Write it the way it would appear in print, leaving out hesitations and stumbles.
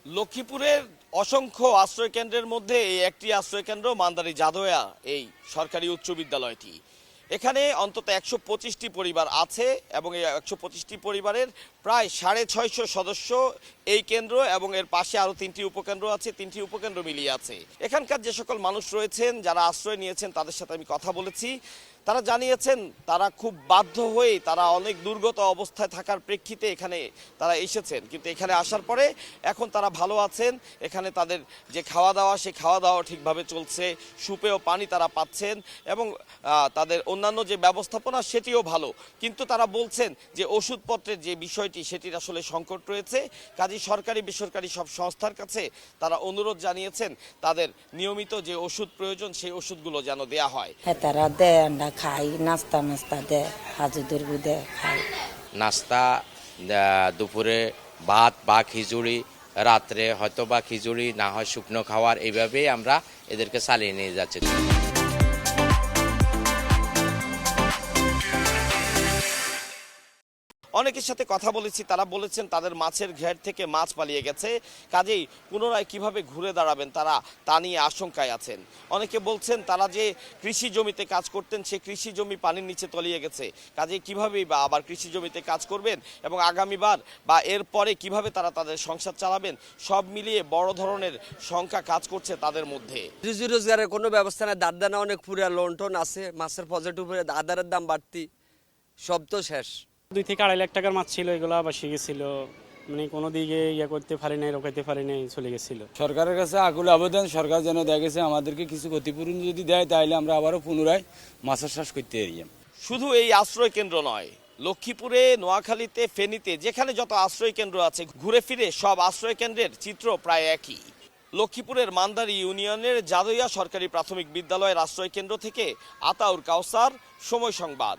লক্ষ্মীপুরের অসংখ্য আশ্রয় কেন্দ্রের মধ্যে এই একটি আশ্রয় কেন্দ্র মান্দারি জাদোয়া এই সরকারি উচ্চ বিদ্যালয়টি। এখানে অন্তত ১২৫টি পরিবার আছে এবং এই ১২৫টি পরিবারের প্রায় ৬৫০ সদস্য এই কেন্দ্র এবং এর পাশে আরও ৩টি উপকেন্দ্র আছে, ৩টি উপকেন্দ্র মিলিয়ে আছে। এখানকার যে সকল মানুষ রয়েছেন যারা আশ্রয় নিয়েছেন তাদের সাথে আমি কথা বলেছি। তারা জানিয়েছেন তারা খুব বাধ্য হয়ে তারা অনেক দুর্গত অবস্থায় থাকার প্রেক্ষিতে এখানে তারা এসেছেন, কিন্তু এখানে আসার পরে এখন তারা ভালো আছেন। এখানে তাদের যে খাওয়া দাওয়া সেই খাওয়া দাওয়া ঠিকভাবে চলছে, সুপেয় পানি তারা পাচ্ছেন এবং তাদের অন্যান্য যে ব্যবস্থাপনা সেটিও ভালো। কিন্তু তারা বলছেন যে ওষুধপত্রের যে বিষয়টি সেটির আসলে সংকট রয়েছে। কাজেই সরকারি বেসরকারি সব সংস্থার কাছে তারা অনুরোধ জানিয়েছেন তাদের নিয়মিত যে ওষুধ প্রয়োজন সেই ওষুধগুলো যেন দেয়া হয়। তারা দেয়, আমরা খাই, নাস্তা দেয়, হাজু দুর্গু দেয়, খাই। নাস্তা দুপুরে ভাত বা খিচুড়ি, রাত্রে হয়তো বা খিচুড়ি না হয় শুকনো খাওয়ার, এইভাবেই আমরা এদেরকে চালিয়ে নিয়ে যাচ্ছি। অনেকের সাথে কথা বলেছি, তারা বলেছেন তাদের মাছের ঘের থেকে মাছ পালিয়ে গেছে। কাজেই পুনরায় কিভাবে ঘুরে দাঁড়াবেন তারা তা নিয়ে আশঙ্কায় আছেন। অনেকে বলছেন তারা যে কৃষি জমিতে কাজ করতেন সেই কৃষি জমি পানির নিচে তলিয়ে গেছে। কাজেই কিভাবেই বা আবার কৃষি জমিতে কাজ করবেন এবং আগামীবার বা এরপরে কিভাবে তারা তাদের সংসার চালাবেন, সব মিলিয়ে বড় ধরনের শঙ্কা কাজ করছে তাদের মধ্যে। রুজি রোজগারের কোনো ব্যবস্থা নেই, দানা অনেক পুরা লন্ঠন আছে, মাছের পজিটিভ আদারের দাম বাড়তি, সব তো শেষ। 2 থেকে 2.5 লাখ টাকার মাছ ছিল, এগুলো বাসি গেছিল, মানে কোনো দিকে করতে পারি নাই, রোকাইতে পারি নাই, চলে গেছিল। সরকারের কাছে আকুল আবেদন, সরকার যেন দেখেছে আমাদেরকে কিছু ক্ষতিপূরণ যদি দেয় তাহলে আমরা আবারও পুনরায় মাছের চাষ করতে পারি। শুধু এই আশ্রয় কেন্দ্র নয়, লক্ষ্মীপুরে, নোয়াখালীতে, ফেনীতে যেখানে যত আশ্রয় কেন্দ্র আছে ঘুরে ফিরে সব আশ্রয় কেন্দ্রের চিত্র প্রায় একই। লক্ষ্মীপুরের মান্দারি ইউনিয়নের জাদোয়া সরকারি প্রাথমিক বিদ্যালয়ের আশ্রয় কেন্দ্র থেকে আতাউর কাউসার, সময় সংবাদ।